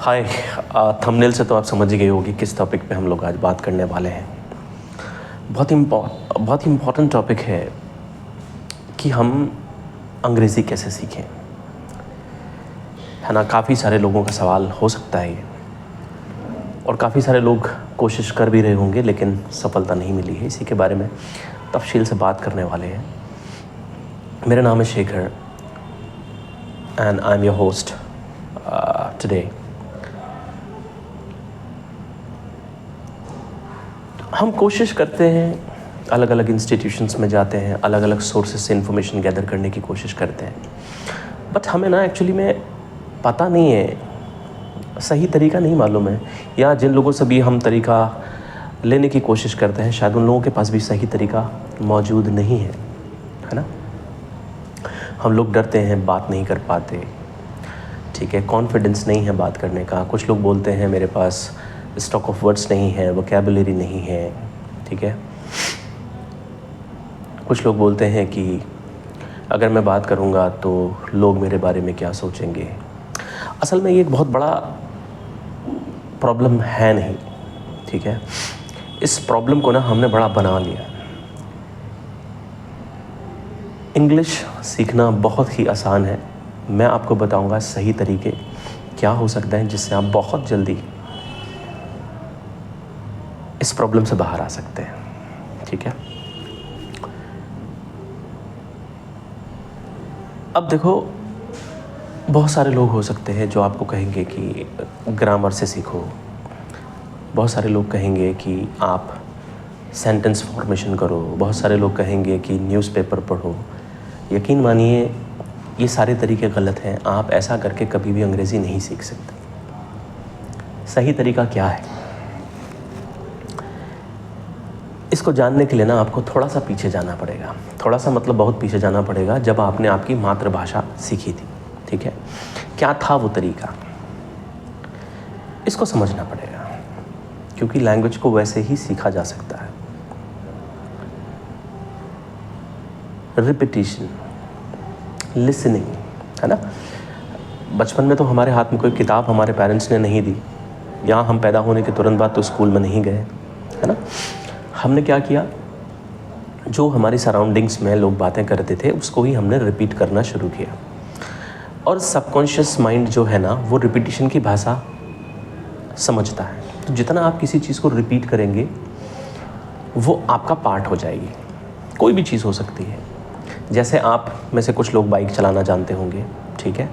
हाय। Thumbnail से तो आप समझ ही गए होगी किस टॉपिक पे हम लोग आज बात करने वाले हैं। बहुत ही इम्पॉर्टेंट टॉपिक है कि हम अंग्रेज़ी कैसे सीखें, है ना। काफ़ी सारे लोगों का सवाल हो सकता है ये, और काफ़ी सारे लोग कोशिश कर भी रहे होंगे लेकिन सफलता नहीं मिली है। इसी के बारे में तफसील से बात करने वाले हैं। मेरा नाम है Shekhar and I am your host today. हम कोशिश करते हैं, अलग अलग इंस्टीट्यूशंस में जाते हैं, अलग अलग सोर्सेस से इंफॉर्मेशन गैदर करने की कोशिश करते हैं, बट हमें ना एक्चुअली में पता नहीं है, सही तरीका नहीं मालूम है, या जिन लोगों से भी हम तरीका लेने की कोशिश करते हैं शायद उन लोगों के पास भी सही तरीका मौजूद नहीं है ना। हम लोग डरते हैं, बात नहीं कर पाते, ठीक है, कॉन्फिडेंस नहीं है बात करने का। कुछ लोग बोलते हैं मेरे पास स्टॉक ऑफ वर्ड्स नहीं है, वोकैबुलरी नहीं है, ठीक है। कुछ लोग बोलते हैं कि अगर मैं बात करूँगा तो लोग मेरे बारे में क्या सोचेंगे। असल में ये एक बहुत बड़ा प्रॉब्लम है नहीं, ठीक है। इस प्रॉब्लम को ना हमने बड़ा बना लिया। इंग्लिश सीखना बहुत ही आसान है। मैं आपको बताऊंगा सही तरीके क्या हो सकते हैं जिससे आप बहुत जल्दी इस प्रॉब्लम से बाहर आ सकते हैं, ठीक है। अब देखो, बहुत सारे लोग हो सकते हैं जो आपको कहेंगे कि ग्रामर से सीखो, बहुत सारे लोग कहेंगे कि आप सेंटेंस फॉर्मेशन करो, बहुत सारे लोग कहेंगे कि न्यूज़पेपर पढ़ो। यकीन मानिए ये सारे तरीके गलत हैं। आप ऐसा करके कभी भी अंग्रेज़ी नहीं सीख सकते। सही तरीका क्या है, इसको जानने के लिए ना आपको थोड़ा सा पीछे जाना पड़ेगा। थोड़ा सा मतलब बहुत पीछे जाना पड़ेगा, जब आपने आपकी मातृभाषा सीखी थी, ठीक है। क्या था वो तरीका, इसको समझना पड़ेगा, क्योंकि लैंग्वेज को वैसे ही सीखा जा सकता है। रिपीटिशन, लिसनिंग, है ना। बचपन में तो हमारे हाथ में कोई किताब हमारे पेरेंट्स ने नहीं दी, यहाँ हम पैदा होने के तुरंत बाद तो स्कूल में नहीं गए, है ना। हमने क्या किया, जो हमारी सराउंडिंग्स में लोग बातें करते थे उसको ही हमने रिपीट करना शुरू किया। और सबकॉन्शियस माइंड जो है ना, वो रिपीटिशन की भाषा समझता है। तो जितना आप किसी चीज़ को रिपीट करेंगे वो आपका पार्ट हो जाएगी। कोई भी चीज़ हो सकती है। जैसे आप में से कुछ लोग बाइक चलाना जानते होंगे, ठीक है।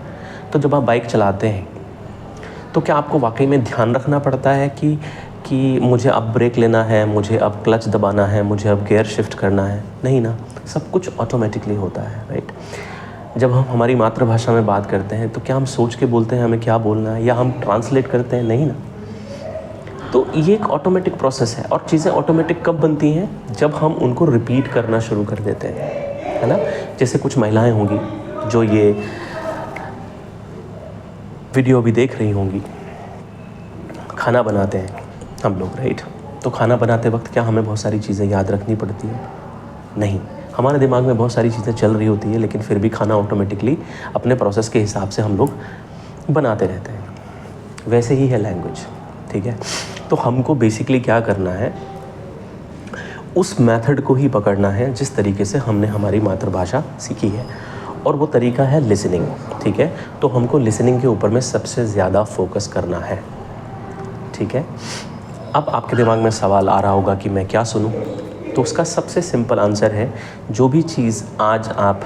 तो जब आप बाइक चलाते हैं तो क्या आपको वाकई में ध्यान रखना पड़ता है कि मुझे अब ब्रेक लेना है, मुझे अब क्लच दबाना है, मुझे अब गियर शिफ्ट करना है? नहीं ना, सब कुछ ऑटोमेटिकली होता है, राइट। जब हम हमारी मातृभाषा में बात करते हैं तो क्या हम सोच के बोलते हैं हमें क्या बोलना है, या हम ट्रांसलेट करते हैं? नहीं ना। तो ये एक ऑटोमेटिक प्रोसेस है। और चीज़ें ऑटोमेटिक कब बनती हैं, जब हम उनको रिपीट करना शुरू कर देते हैं, है ना। जैसे कुछ महिलाएं होंगी जो ये वीडियो भी देख रही होंगी, खाना बनाते हैं हम लोग, राइट। तो खाना बनाते वक्त क्या हमें बहुत सारी चीज़ें याद रखनी पड़ती है? नहीं, हमारे दिमाग में बहुत सारी चीज़ें चल रही होती है, लेकिन फिर भी खाना ऑटोमेटिकली अपने प्रोसेस के हिसाब से हम लोग बनाते रहते हैं। वैसे ही है लैंग्वेज, ठीक है। तो हमको बेसिकली क्या करना है, उस मेथड को ही पकड़ना है जिस तरीके से हमने हमारी मातृभाषा सीखी है, और वो तरीका है लिसनिंग, ठीक है। तो हमको लिसनिंग के ऊपर में सबसे ज़्यादा फोकस करना है, ठीक है। अब आपके दिमाग में सवाल आ रहा होगा कि मैं क्या सुनूं, तो उसका सबसे सिंपल आंसर है, जो भी चीज़ आज आप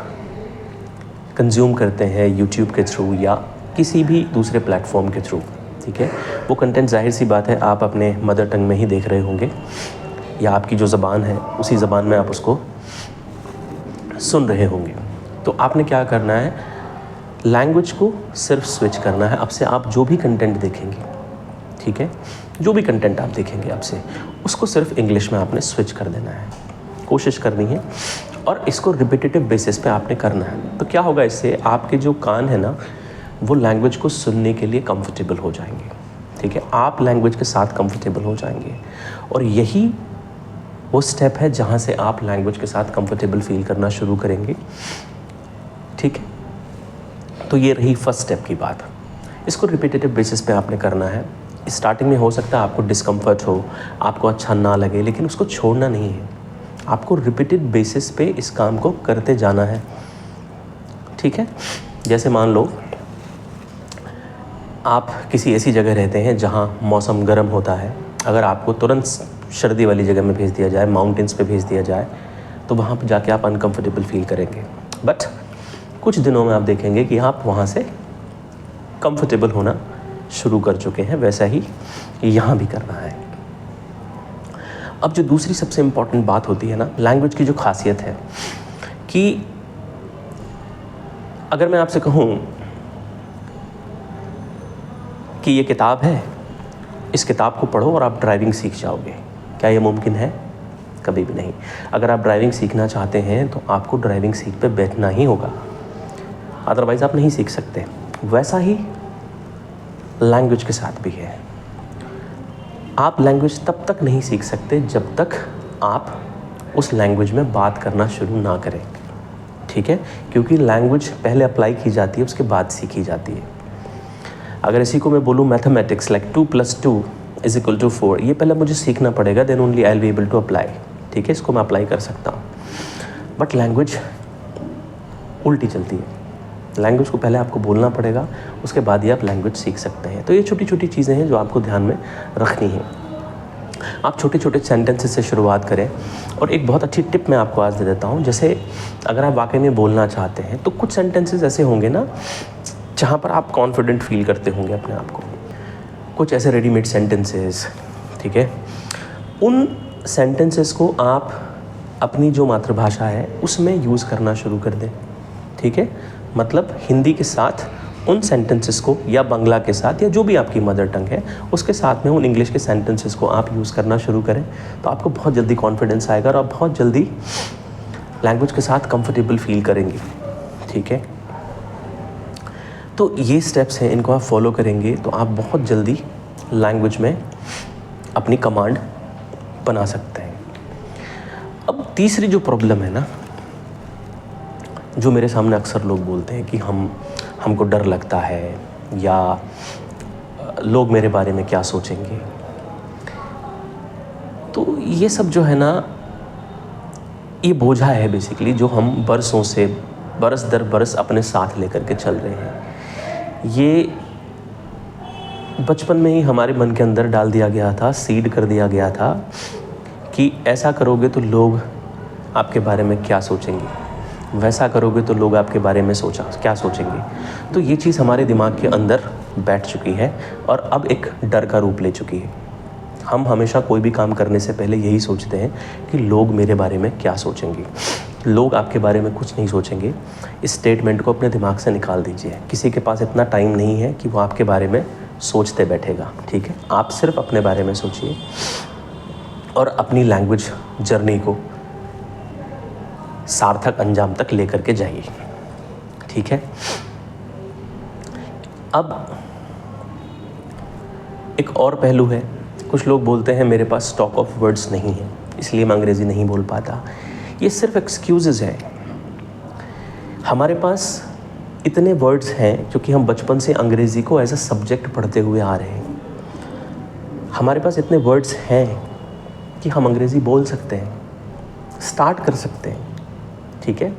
कंज्यूम करते हैं यूट्यूब के थ्रू या किसी भी दूसरे प्लेटफॉर्म के थ्रू, ठीक है, वो कंटेंट ज़ाहिर सी बात है आप अपने मदर टंग में ही देख रहे होंगे, या आपकी जो ज़बान है उसी ज़बान में आप उसको सुन रहे होंगे। तो आपने क्या करना है, लैंग्वेज को सिर्फ स्विच करना है। अब से आप जो भी कंटेंट देखेंगे, ठीक है, जो भी कंटेंट आप देखेंगे अब से, उसको सिर्फ इंग्लिश में आपने स्विच कर देना है, कोशिश करनी है, और इसको रिपीटेटिव बेसिस पे आपने करना है। तो क्या होगा, इससे आपके जो कान है ना, वो लैंग्वेज को सुनने के लिए कंफर्टेबल हो जाएंगे, ठीक है। आप लैंग्वेज के साथ कंफर्टेबल हो जाएंगे, और यही वो स्टेप है जहाँ से आप लैंग्वेज के साथ कंफर्टेबल फील करना शुरू करेंगे, ठीक है। तो ये रही फर्स्ट स्टेप की बात। इसको रिपीटेटिव बेसिस पे आपने करना है। स्टार्टिंग में हो सकता है आपको डिस्कम्फर्ट हो, आपको अच्छा ना लगे, लेकिन उसको छोड़ना नहीं है। आपको रिपीटेड बेसिस पे इस काम को करते जाना है, ठीक है। जैसे मान लो आप किसी ऐसी जगह रहते हैं जहाँ मौसम गर्म होता है। अगर आपको तुरंत सर्दी वाली जगह में भेज दिया जाए, माउंटेन्स पे भेज दिया जाए, तो वहाँ पर जाके आप अनकंफर्टेबल फील करेंगे। बट कुछ दिनों में आप देखेंगे कि आप वहाँ से कंफर्टेबल होना शुरू कर चुके हैं। वैसा ही यहाँ भी करना है। अब जो दूसरी सबसे इम्पॉर्टेंट बात होती है ना, लैंग्वेज की जो खासियत है कि अगर मैं आपसे कहूँ कि ये किताब है, इस किताब को पढ़ो और आप ड्राइविंग सीख जाओगे, क्या ये मुमकिन है? कभी भी नहीं। अगर आप ड्राइविंग सीखना चाहते हैं तो आपको ड्राइविंग सीट पे बैठना ही होगा, अदरवाइज़ आप नहीं सीख सकते। वैसा ही लैंग्वेज के साथ भी है। आप लैंग्वेज तब तक नहीं सीख सकते जब तक आप उस लैंग्वेज में बात करना शुरू ना करें, ठीक है। क्योंकि लैंग्वेज पहले अप्लाई की जाती है, उसके बाद सीखी जाती है। अगर इसी को मैं बोलूँ मैथमेटिक्स, लाइक 2 + 2 = 4, ये पहले मुझे सीखना पड़ेगा, then only I will be able to apply, ठीक है। इसको मैं अप्लाई कर सकता हूँ। बट लैंग्वेज उल्टी चलती है। लैंग्वेज को पहले आपको बोलना पड़ेगा, उसके बाद ही आप लैंग्वेज सीख सकते हैं। तो ये छोटी छोटी चीज़ें हैं जो आपको ध्यान में रखनी है। आप छोटे छोटे सेंटेंसेस से शुरुआत करें। और एक बहुत अच्छी टिप मैं आपको आज दे देता हूँ। जैसे अगर आप वाकई में बोलना चाहते हैं तो कुछ सेंटेंसेस ऐसे होंगे ना जहाँ पर आप कॉन्फिडेंट फील करते होंगे अपने आप को, कुछ ऐसे रेडीमेड सेंटेंसेस, ठीक है। उन सेंटेंसेस को आप अपनी जो मातृभाषा है उसमें यूज़ करना शुरू कर दें, ठीक है। मतलब हिंदी के साथ उन सेंटेंसेस को, या बांग्ला के साथ, या जो भी आपकी मदर टंग है उसके साथ में उन इंग्लिश के सेंटेंसेस को आप यूज़ करना शुरू करें, तो आपको बहुत जल्दी कॉन्फिडेंस आएगा और आप बहुत जल्दी लैंग्वेज के साथ कंफर्टेबल फील करेंगे, ठीक है। तो ये स्टेप्स हैं, इनको आप फॉलो करेंगे तो आप बहुत जल्दी लैंग्वेज में अपनी कमांड बना सकते हैं। अब तीसरी जो प्रॉब्लम है ना, जो मेरे सामने अक्सर लोग बोलते हैं कि हमको डर लगता है, या लोग मेरे बारे में क्या सोचेंगे। तो ये सब जो है ना, ये बोझा है बेसिकली, जो हम बरसों से, बरस दर बरस अपने साथ लेकर के चल रहे हैं। ये बचपन में ही हमारे मन के अंदर डाल दिया गया था, सीड कर दिया गया था कि ऐसा करोगे तो लोग आपके बारे में क्या सोचेंगे, वैसा करोगे तो लोग आपके बारे में क्या सोचेंगे। तो ये चीज़ हमारे दिमाग के अंदर बैठ चुकी है और अब एक डर का रूप ले चुकी है। हम हमेशा कोई भी काम करने से पहले यही सोचते हैं कि लोग मेरे बारे में क्या सोचेंगे। लोग आपके बारे में कुछ नहीं सोचेंगे। इस स्टेटमेंट को अपने दिमाग से निकाल दीजिए। किसी के पास इतना टाइम नहीं है कि वो आपके बारे में सोचते बैठेगा, ठीक है। आप सिर्फ अपने बारे में सोचिए और अपनी लैंग्वेज जर्नी को सार्थक अंजाम तक लेकर के जाइए, ठीक है। अब एक और पहलू है, कुछ लोग बोलते हैं मेरे पास स्टॉक ऑफ वर्ड्स नहीं है, इसलिए मैं अंग्रेज़ी नहीं बोल पाता। ये सिर्फ एक्सक्यूज़ेस हैं। हमारे पास इतने वर्ड्स हैं क्योंकि हम बचपन से अंग्रेज़ी को एज अ सब्जेक्ट पढ़ते हुए आ रहे हैं। हमारे पास इतने वर्ड्स हैं कि हम अंग्रेज़ी बोल सकते हैं, स्टार्ट कर सकते हैं, ठीक है।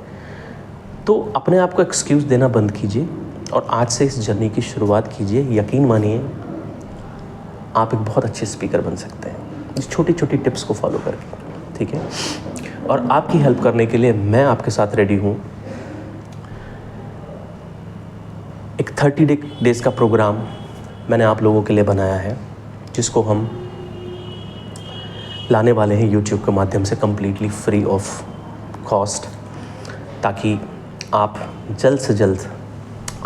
तो अपने आप को एक्सक्यूज़ देना बंद कीजिए और आज से इस जर्नी की शुरुआत कीजिए। यकीन मानिए आप एक बहुत अच्छे स्पीकर बन सकते हैं इस छोटी छोटी टिप्स को फॉलो करके, ठीक है। और आपकी हेल्प करने के लिए मैं आपके साथ रेडी हूँ। एक 30 डेज़ का प्रोग्राम मैंने आप लोगों के लिए बनाया है, जिसको हम लाने वाले हैं यूट्यूब के माध्यम से कम्प्लीटली फ्री ऑफ कॉस्ट, ताकि आप जल्द से जल्द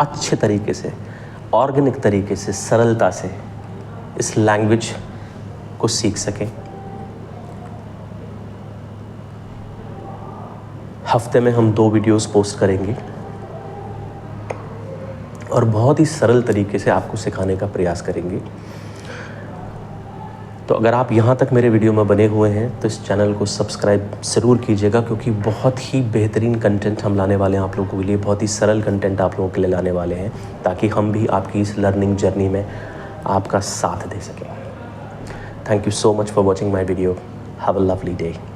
अच्छे तरीके से, ऑर्गेनिक तरीके से, सरलता से इस लैंग्वेज को सीख सकें। हफ्ते में हम 2 वीडियोस पोस्ट करेंगे और बहुत ही सरल तरीके से आपको सिखाने का प्रयास करेंगे। तो अगर आप यहाँ तक मेरे वीडियो में बने हुए हैं तो इस चैनल को सब्सक्राइब ज़रूर कीजिएगा, क्योंकि बहुत ही बेहतरीन कंटेंट हम लाने वाले हैं आप लोगों के लिए, बहुत ही सरल कंटेंट आप लोगों के लिए लाने वाले हैं, ताकि हम भी आपकी इस लर्निंग जर्नी में आपका साथ दे सकें। Thank you so much for watching my video. Have a lovely day.